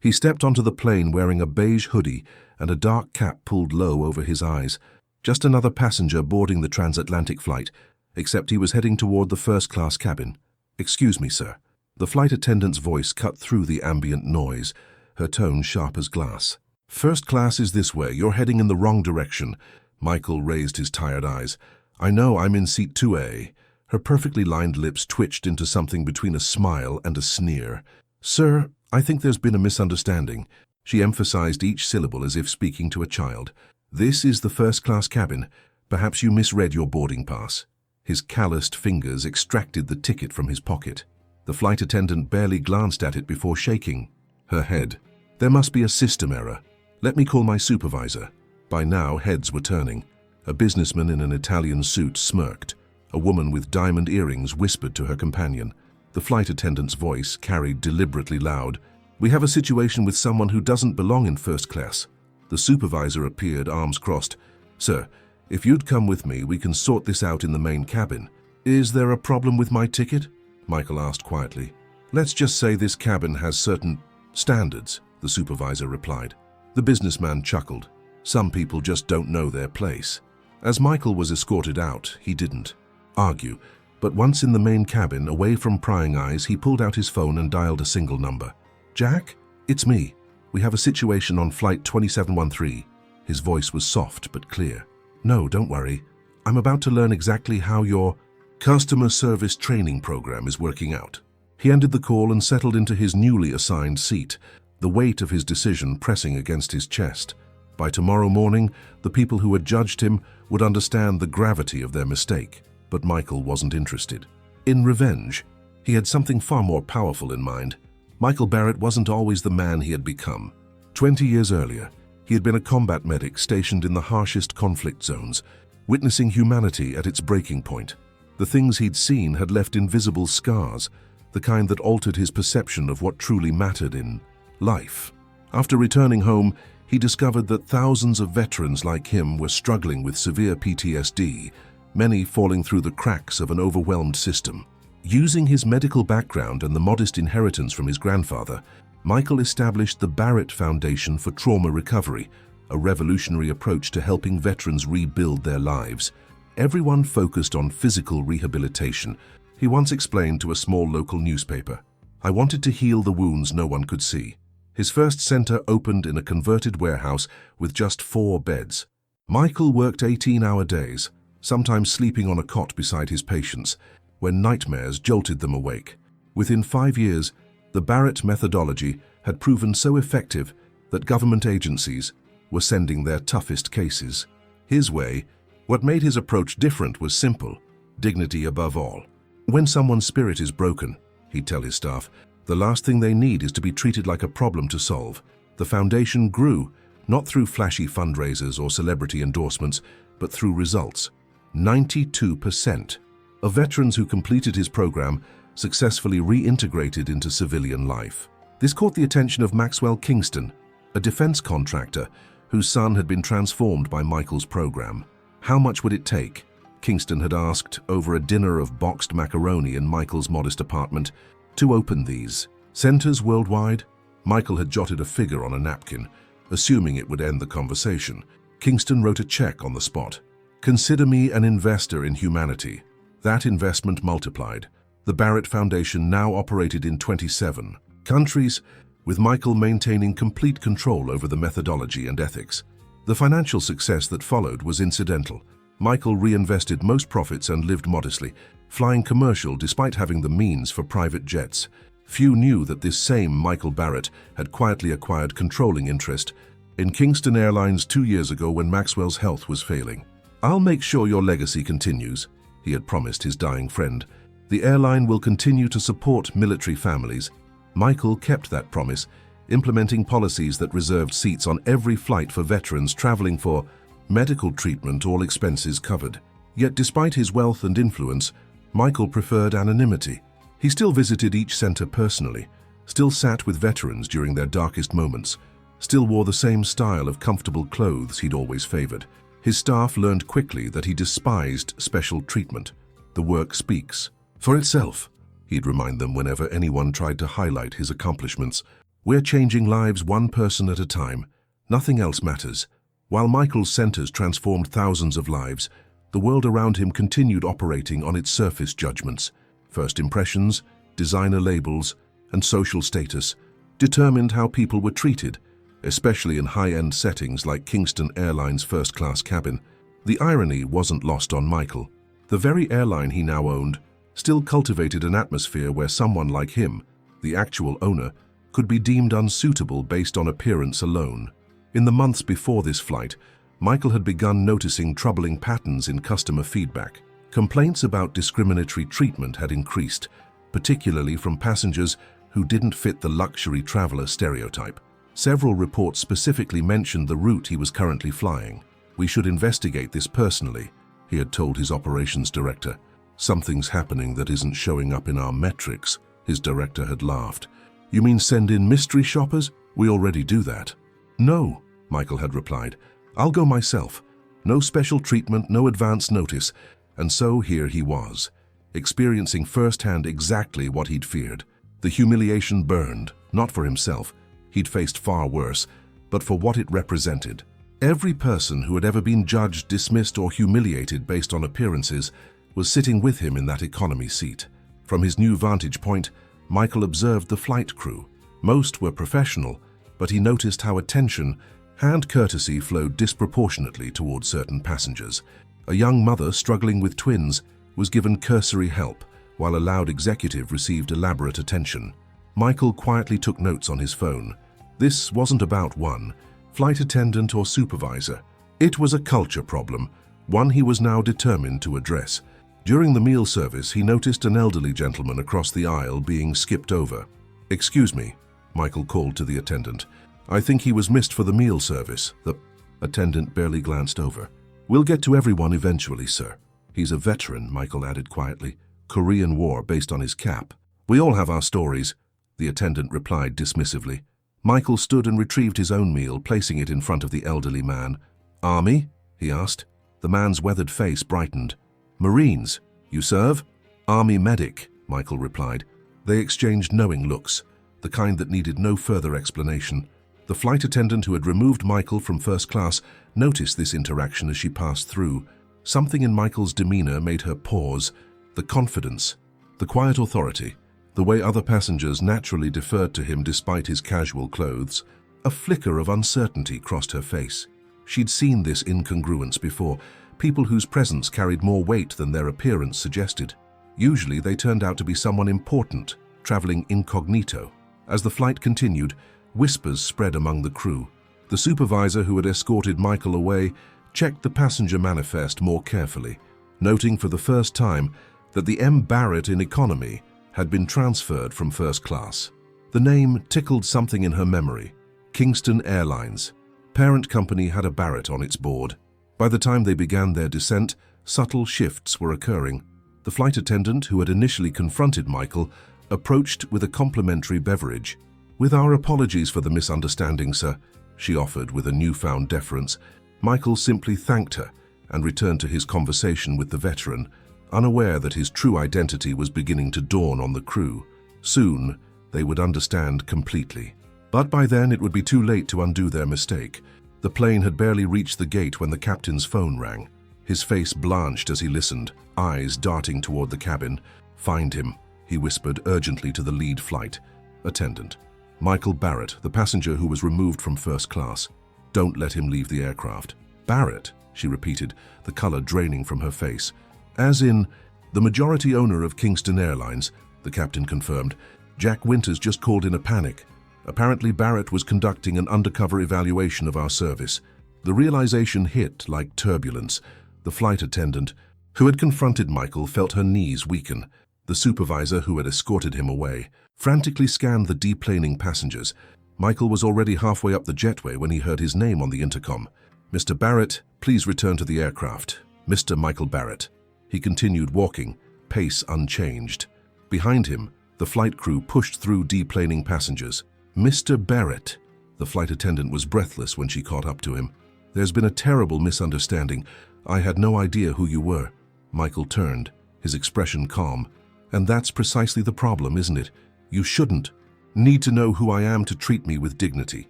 He stepped onto the plane wearing a beige hoodie and a dark cap pulled low over his eyes. Just another passenger boarding the transatlantic flight, except he was heading toward the first-class cabin. "Excuse me, sir." The flight attendant's voice cut through the ambient noise, her tone sharp as glass. "First class is this way. You're heading in the wrong direction." Michael raised his tired eyes. "I know, I'm in seat 2A. Her perfectly lined lips twitched into something between a smile and a sneer. "Sir, I think there's been a misunderstanding." She emphasized each syllable as if speaking to a child. "This is the first-class cabin. Perhaps you misread your boarding pass." His calloused fingers extracted the ticket from his pocket. The flight attendant barely glanced at it before shaking her head. "There must be a system error. Let me call my supervisor." By now, heads were turning. A businessman in an Italian suit smirked. A woman with diamond earrings whispered to her companion. The flight attendant's voice carried deliberately loud. "We have a situation with someone who doesn't belong in first class." The supervisor appeared, arms crossed. "Sir, if you'd come with me, we can sort this out in the main cabin." "Is there a problem with my ticket?" Michael asked quietly. "Let's just say this cabin has certain standards," the supervisor replied. The businessman chuckled. "Some people just don't know their place." As Michael was escorted out, he didn't argue, but once in the main cabin, away from prying eyes, he pulled out his phone and dialed a single number. "Jack, it's me. We have a situation on flight 2713. His voice was soft but clear. "No, don't worry. I'm about to learn exactly how your customer service training program is working out." He ended the call and settled into his newly assigned seat, the weight of his decision pressing against his chest. By tomorrow morning, the people who had judged him would understand the gravity of their mistake. But Michael wasn't interested in revenge. He had something far more powerful in mind. Michael Barrett wasn't always the man he had become. 20 years earlier, he had been a combat medic stationed in the harshest conflict zones, witnessing humanity at its breaking point. The things he'd seen had left invisible scars, the kind that altered his perception of what truly mattered in life. After returning home, he discovered that thousands of veterans like him were struggling with severe PTSD, many falling through the cracks of an overwhelmed system. Using his medical background and the modest inheritance from his grandfather, Michael established the Barrett Foundation for Trauma Recovery, a revolutionary approach to helping veterans rebuild their lives. Everyone focused on physical rehabilitation. He once explained to a small local newspaper, "I wanted to heal the wounds no one could see." His first center opened in a converted warehouse with just 4 beds. Michael worked 18-hour days, sometimes sleeping on a cot beside his patients, when nightmares jolted them awake. Within 5 years, the Barrett methodology had proven so effective that government agencies were sending their toughest cases his way. What made his approach different was simple: dignity above all. When someone's spirit is broken, he'd tell his staff, the last thing they need is to be treated like a problem to solve. The foundation grew, not through flashy fundraisers or celebrity endorsements, but through results. 92% of veterans who completed his program successfully reintegrated into civilian life. This caught the attention of Maxwell Kingston, a defense contractor whose son had been transformed by Michael's program. How much would it take? Kingston had asked over a dinner of boxed macaroni in Michael's modest apartment to open these centers worldwide. Michael had jotted a figure on a napkin, assuming it would end the conversation. Kingston wrote a check on the spot. "Consider me an investor in humanity." That investment multiplied. The Barrett Foundation now operated in 27 countries, with Michael maintaining complete control over the methodology and ethics. The financial success that followed was incidental. Michael reinvested most profits and lived modestly, flying commercial despite having the means for private jets. Few knew that this same Michael Barrett had quietly acquired controlling interest in Kingston Airlines 2 years ago when Maxwell's health was failing. "I'll make sure your legacy continues," he had promised his dying friend. "The airline will continue to support military families." Michael kept that promise, implementing policies that reserved seats on every flight for veterans traveling for medical treatment, all expenses covered. Yet despite his wealth and influence, Michael preferred anonymity. He still visited each center personally, still sat with veterans during their darkest moments, still wore the same style of comfortable clothes he'd always favored. His staff learned quickly that he despised special treatment. "The work speaks for itself," he'd remind them whenever anyone tried to highlight his accomplishments. We're changing lives one person at a time. Nothing else matters. While Michael's centers transformed thousands of lives, the world around him continued operating on its surface judgments. First impressions, designer labels, and social status determined how people were treated, especially in high-end settings like Kingston Airlines' first-class cabin. The irony wasn't lost on Michael. The very airline he now owned still cultivated an atmosphere where someone like him, the actual owner, could be deemed unsuitable based on appearance alone. In the months before this flight, Michael had begun noticing troubling patterns in customer feedback. Complaints about discriminatory treatment had increased, particularly from passengers who didn't fit the luxury traveler stereotype. Several reports specifically mentioned the route he was currently flying. "We should investigate this personally," he had told his operations director. "Something's happening that isn't showing up in our metrics," his director had laughed. "You mean send in mystery shoppers? We already do that." "No," Michael had replied. "I'll go myself. No special treatment, no advance notice." And so here he was, experiencing firsthand exactly what he'd feared. The humiliation burned, not for himself. He'd faced far worse, but for what it represented. Every person who had ever been judged, dismissed, or humiliated based on appearances was sitting with him in that economy seat. From his new vantage point, Michael observed the flight crew. Most were professional, but he noticed how attention and courtesy flowed disproportionately toward certain passengers. A young mother struggling with twins was given cursory help, while a loud executive received elaborate attention. Michael quietly took notes on his phone. This wasn't about one flight attendant or supervisor. It was a culture problem, one he was now determined to address. During the meal service, he noticed an elderly gentleman across the aisle being skipped over. "Excuse me," Michael called to the attendant. "I think he was missed for the meal service." The attendant barely glanced over. "We'll get to everyone eventually, sir." "He's a veteran," Michael added quietly. "Korean War based on his cap." "We all have our stories," the attendant replied dismissively. Michael stood and retrieved his own meal, placing it in front of the elderly man. "Army?" he asked. The man's weathered face brightened. "Marines. You serve?" "Army medic," Michael replied. They exchanged knowing looks, the kind that needed no further explanation. The flight attendant who had removed Michael from first class noticed this interaction as she passed through. Something in Michael's demeanor made her pause. The confidence, the quiet authority, the way other passengers naturally deferred to him despite his casual clothes. A flicker of uncertainty crossed her face. She'd seen this incongruence before, people whose presence carried more weight than their appearance suggested. Usually they turned out to be someone important, traveling incognito. As the flight continued, whispers spread among the crew. The supervisor who had escorted Michael away checked the passenger manifest more carefully, noting for the first time that the M. Barrett in economy had been transferred from first class. The name tickled something in her memory. Kingston Airlines. Parent company had a Barrett on its board. By the time they began their descent, subtle shifts were occurring. The flight attendant who had initially confronted Michael approached with a complimentary beverage. "With our apologies for the misunderstanding, sir," she offered with a newfound deference. Michael simply thanked her and returned to his conversation with the veteran, unaware that his true identity was beginning to dawn on the crew. Soon, they would understand completely. But by then, it would be too late to undo their mistake. The plane had barely reached the gate when the captain's phone rang. His face blanched as he listened, eyes darting toward the cabin. "Find him," he whispered urgently to the lead flight attendant. "Michael Barrett, the passenger who was removed from first class. Don't let him leave the aircraft." "Barrett," she repeated, the color draining from her face. "As in, the majority owner of Kingston Airlines," the captain confirmed. "Jack Winters just called in a panic. Apparently Barrett was conducting an undercover evaluation of our service." The realization hit like turbulence. The flight attendant, who had confronted Michael, felt her knees weaken. The supervisor, who had escorted him away, frantically scanned the deplaning passengers. Michael was already halfway up the jetway when he heard his name on the intercom. "Mr. Barrett, please return to the aircraft. Mr. Michael Barrett." He continued walking, pace unchanged. Behind him, the flight crew pushed through deplaning passengers. "Mr. Barrett." The flight attendant was breathless when she caught up to him. "There's been a terrible misunderstanding. I had no idea who you were." Michael turned, his expression calm. "And that's precisely the problem, isn't it? You shouldn't." Need to know who I am to treat me with dignity."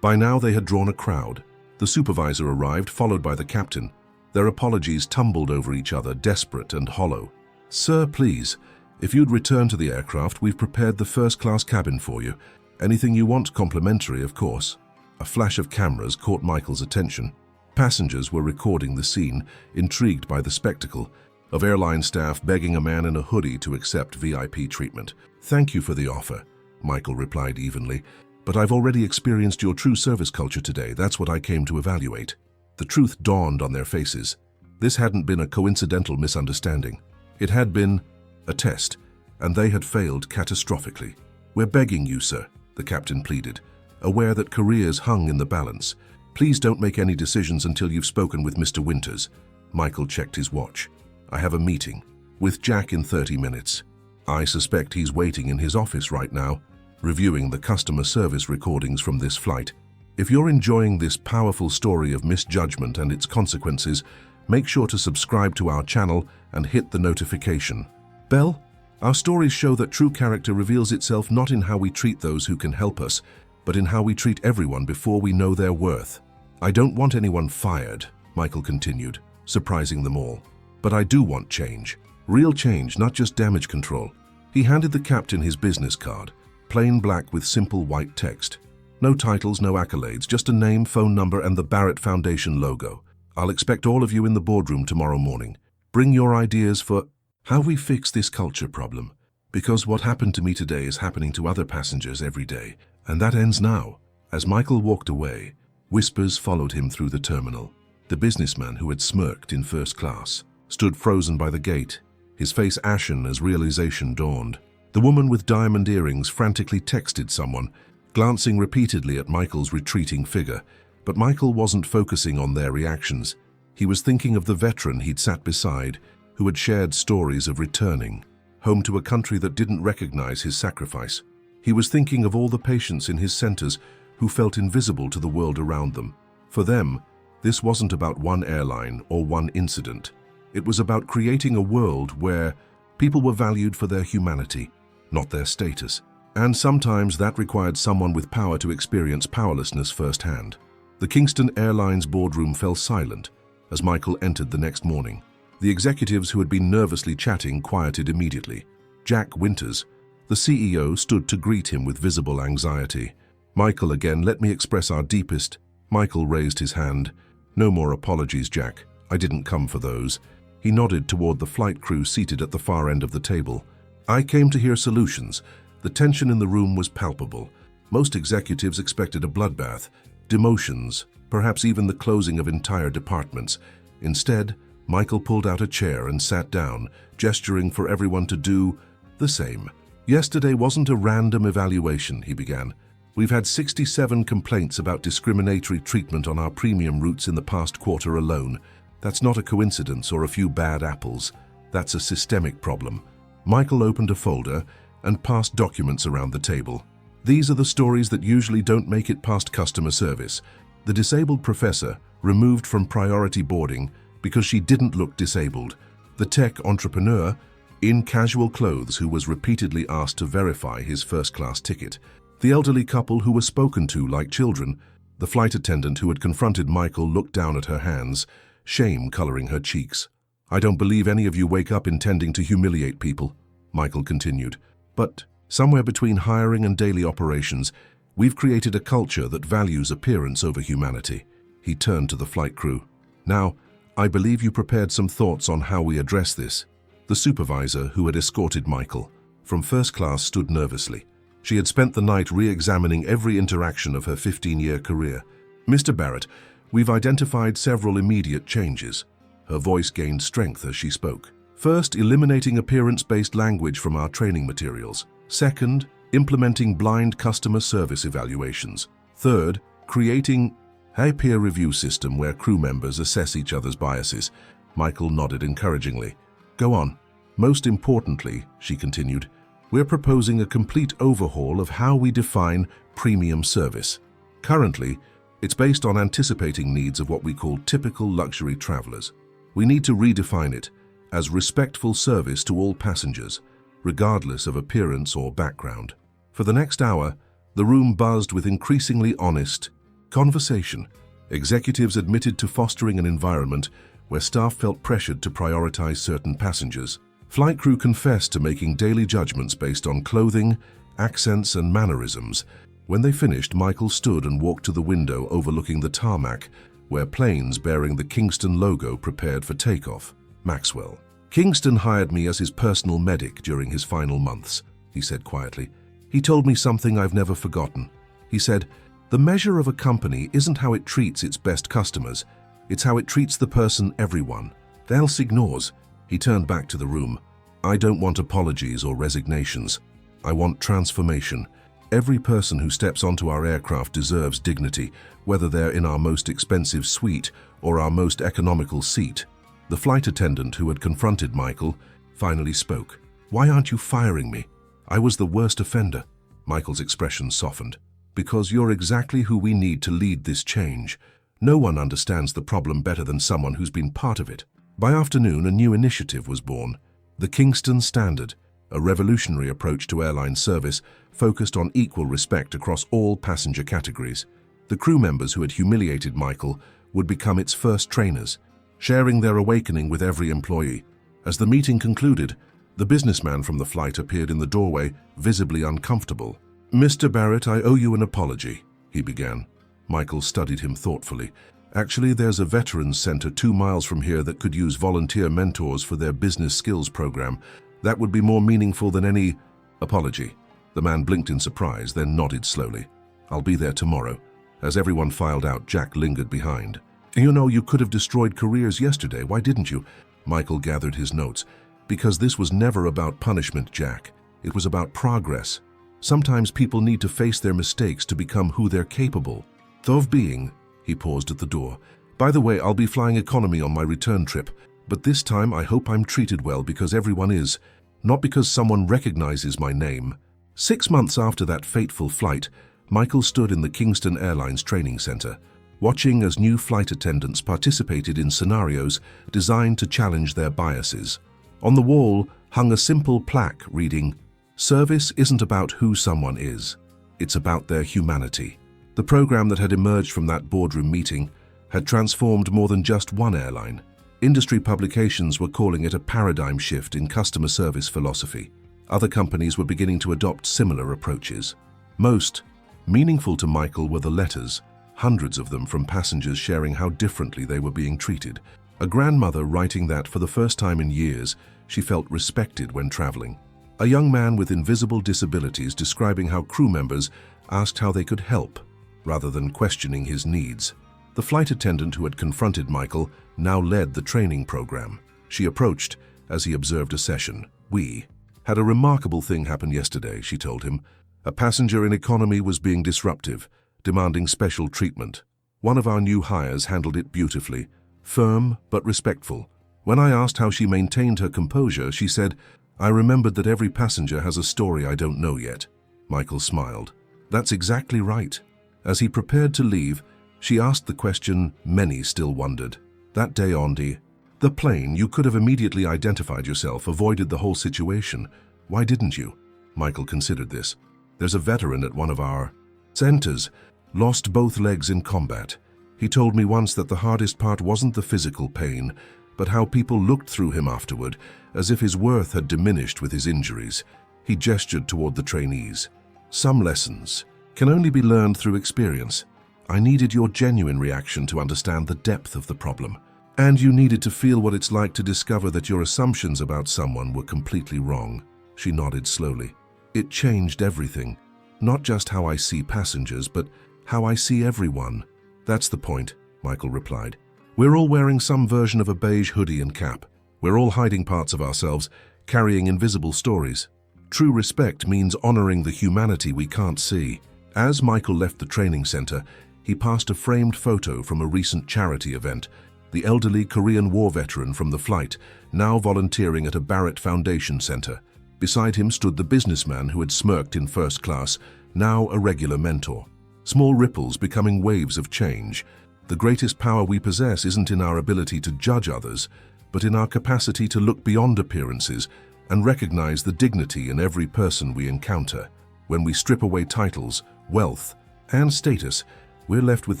By now they had drawn a crowd. The supervisor arrived, followed by the captain. Their apologies tumbled over each other, desperate and hollow. "Sir, please, if you'd return to the aircraft, we've prepared the first-class cabin for you. Anything you want, complimentary, of course." A flash of cameras caught Michael's attention. Passengers were recording the scene, intrigued by the spectacle of airline staff begging a man in a hoodie to accept VIP treatment. "Thank you for the offer," Michael replied evenly, "but I've already experienced your true service culture today. That's what I came to evaluate." The truth dawned on their faces. This hadn't been a coincidental misunderstanding. It had been a test, and they had failed catastrophically. "We're begging you, sir," the captain pleaded, aware that careers hung in the balance. "Please don't make any decisions until you've spoken with Mr. Winters." Michael checked his watch. "I have a meeting with Jack in 30 minutes. I suspect he's waiting in his office right now, reviewing the customer service recordings from this flight. If you're enjoying this powerful story of misjudgment and its consequences, make sure to subscribe to our channel and hit the notification bell. Our stories show that true character reveals itself not in how we treat those who can help us, but in how we treat everyone before we know their worth." "I don't want anyone fired," Michael continued, surprising them all. "But I do want change. Real change, not just damage control." He handed the captain his business card, plain black with simple white text. No titles, no accolades, just a name, phone number, and the Barrett Foundation logo. "I'll expect all of you in the boardroom tomorrow morning. Bring your ideas for how we fix this culture problem. Because what happened to me today is happening to other passengers every day, and that ends now." As Michael walked away, whispers followed him through the terminal. The businessman who had smirked in first class stood frozen by the gate, his face ashen as realization dawned. The woman with diamond earrings frantically texted someone, glancing repeatedly at Michael's retreating figure. But Michael wasn't focusing on their reactions. He was thinking of the veteran he'd sat beside, who had shared stories of returning home to a country that didn't recognize his sacrifice. He was thinking of all the patients in his centers who felt invisible to the world around them. For them, this wasn't about one airline or one incident. It was about creating a world where people were valued for their humanity, not their status. And sometimes that required someone with power to experience powerlessness firsthand. The Kingston Airlines boardroom fell silent as Michael entered the next morning. The executives who had been nervously chatting quieted immediately. Jack Winters, the CEO, stood to greet him with visible anxiety. "Michael, again, let me express our deepest..." Michael raised his hand. "No more apologies, Jack. I didn't come for those." He nodded toward the flight crew seated at the far end of the table. "I came to hear solutions." The tension in the room was palpable. Most executives expected a bloodbath, demotions, perhaps even the closing of entire departments. Instead, Michael pulled out a chair and sat down, gesturing for everyone to do the same. "Yesterday wasn't a random evaluation," he began. "We've had 67 complaints about discriminatory treatment on our premium routes in the past quarter alone. That's not a coincidence or a few bad apples. That's a systemic problem." Michael opened a folder and passed documents around the table. "These are the stories that usually don't make it past customer service. The disabled professor, removed from priority boarding because she didn't look disabled. The tech entrepreneur, in casual clothes, who was repeatedly asked to verify his first-class ticket. The elderly couple who were spoken to like children. The flight attendant who had confronted Michael looked down at her hands, shame coloring her cheeks. "I don't believe any of you wake up intending to humiliate people," Michael continued. "But somewhere between hiring and daily operations, we've created a culture that values appearance over humanity." He turned to the flight crew. "Now, I believe you prepared some thoughts on how we address this." The supervisor, who had escorted Michael from first class, stood nervously. She had spent the night re-examining every interaction of her 15-year career. "Mr. Barrett, we've identified several immediate changes." Her voice gained strength as she spoke. "First, eliminating appearance-based language from our training materials. Second, implementing blind customer service evaluations. Third, creating a peer review system where crew members assess each other's biases." Michael nodded encouragingly. "Go on." "Most importantly," she continued, "we're proposing a complete overhaul of how we define premium service. Currently, it's based on anticipating needs of what we call typical luxury travelers. We need to redefine it as respectful service to all passengers, regardless of appearance or background. For the next hour, the room buzzed with increasingly honest conversation. Executives admitted to fostering an environment where staff felt pressured to prioritize certain passengers. Flight crew confessed to making daily judgments based on clothing, accents, and mannerisms. When they finished, Michael stood and walked to the window overlooking the tarmac, where planes bearing the Kingston logo prepared for takeoff. Maxwell. Kingston hired me as his personal medic during his final months, he said quietly. He told me something I've never forgotten. He said, "The measure of a company isn't how it treats its best customers, it's how it treats the person everyone else ignores." He turned back to the room. "I don't want apologies or resignations. I want transformation. Every person who steps onto our aircraft deserves dignity, whether they're in our most expensive suite or our most economical seat." The flight attendant who had confronted Michael finally spoke. "Why aren't you firing me? I was the worst offender." Michael's expression softened. "Because you're exactly who we need to lead this change. No one understands the problem better than someone who's been part of it." By afternoon, a new initiative was born. The Kingston Standard, a revolutionary approach to airline service focused on equal respect across all passenger categories. The crew members who had humiliated Michael would become its first trainers, sharing their awakening with every employee. As the meeting concluded, the businessman from the flight appeared in the doorway, visibly uncomfortable. "Mr. Barrett, I owe you an apology," he began. Michael studied him thoughtfully. "Actually, there's a veterans center 2 miles from here that could use volunteer mentors for their business skills program. That would be more meaningful than any apology." The man blinked in surprise, then nodded slowly. "I'll be there tomorrow." As everyone filed out, Jack lingered behind. "You know, you could have destroyed careers yesterday. Why didn't you?" Michael gathered his notes. "Because this was never about punishment, Jack. It was about progress. Sometimes people need to face their mistakes to become who they're capable of being." He paused at the door. "By the way, I'll be flying economy on my return trip, but this time I hope I'm treated well because everyone is, not because someone recognizes my name." 6 months after that fateful flight, Michael stood in the Kingston Airlines Training Center, watching as new flight attendants participated in scenarios designed to challenge their biases. On the wall hung a simple plaque reading, "Service isn't about who someone is, it's about their humanity." The program that had emerged from that boardroom meeting had transformed more than just one airline. Industry publications were calling it a paradigm shift in customer service philosophy. Other companies were beginning to adopt similar approaches. Most meaningful to Michael were the letters, hundreds of them from passengers sharing how differently they were being treated. A grandmother writing that for the first time in years, she felt respected when traveling. A young man with invisible disabilities describing how crew members asked how they could help, rather than questioning his needs. The flight attendant who had confronted Michael now led the training program. She approached as he observed a session. "We had a remarkable thing happen yesterday," she told him. "A passenger in economy was being disruptive, demanding special treatment. One of our new hires handled it beautifully, firm but respectful. When I asked how she maintained her composure, she said, 'I remembered that every passenger has a story I don't know yet.'" Michael smiled. "That's exactly right." As he prepared to leave, she asked the question many still wondered. "That day on the plane, you could have immediately identified yourself, avoided the whole situation. Why didn't you?" Michael considered this. "There's a veteran at one of our centers, lost both legs in combat. He told me once that the hardest part wasn't the physical pain, but how people looked through him afterward, as if his worth had diminished with his injuries." He gestured toward the trainees. "Some lessons can only be learned through experience. I needed your genuine reaction to understand the depth of the problem. And you needed to feel what it's like to discover that your assumptions about someone were completely wrong." She nodded slowly. "It changed everything. Not just how I see passengers, but how I see everyone." "That's the point," Michael replied. "We're all wearing some version of a beige hoodie and cap. We're all hiding parts of ourselves, carrying invisible stories. True respect means honoring the humanity we can't see." As Michael left the training center, he passed a framed photo from a recent charity event. The elderly Korean War veteran from the flight, now volunteering at a Barrett Foundation center. Beside him stood the businessman who had smirked in first class, now a regular mentor. Small ripples becoming waves of change. The greatest power we possess isn't in our ability to judge others, but in our capacity to look beyond appearances and recognize the dignity in every person we encounter. When we strip away titles, wealth, and status, we're left with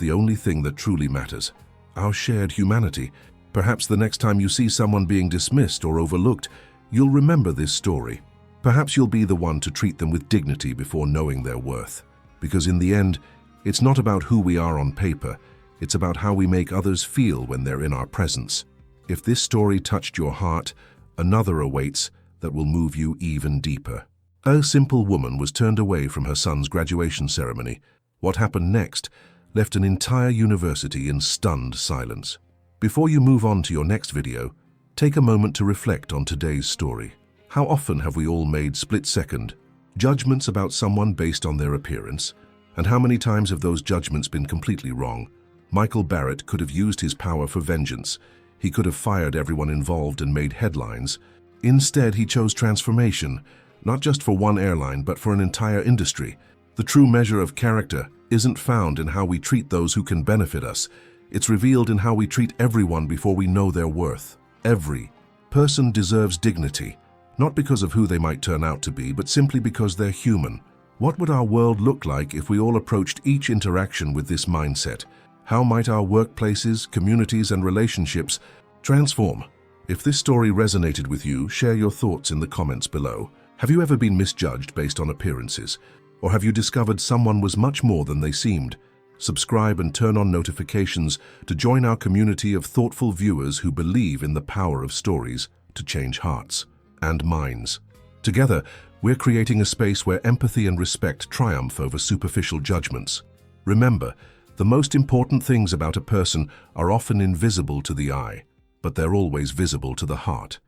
the only thing that truly matters: our shared humanity. Perhaps the next time you see someone being dismissed or overlooked, you'll remember this story. Perhaps you'll be the one to treat them with dignity before knowing their worth. Because in the end, it's not about who we are on paper, it's about how we make others feel when they're in our presence. If this story touched your heart, another awaits that will move you even deeper. A simple woman was turned away from her son's graduation ceremony. What happened next left an entire university in stunned silence. Before you move on to your next video, take a moment to reflect on today's story. How often have we all made split-second judgments about someone based on their appearance? And how many times have those judgments been completely wrong? Michael Barrett could have used his power for vengeance. He could have fired everyone involved and made headlines. Instead, he chose transformation, not just for one airline, but for an entire industry. The true measure of character isn't found in how we treat those who can benefit us. It's revealed in how we treat everyone before we know their worth. Every person deserves dignity, not because of who they might turn out to be, but simply because they're human. What would our world look like if we all approached each interaction with this mindset? How might our workplaces, communities, and relationships transform? If this story resonated with you, share your thoughts in the comments below. Have you ever been misjudged based on appearances? Or have you discovered someone was much more than they seemed? Subscribe and turn on notifications to join our community of thoughtful viewers who believe in the power of stories to change hearts and minds. Together, we're creating a space where empathy and respect triumph over superficial judgments. Remember, the most important things about a person are often invisible to the eye, but they're always visible to the heart.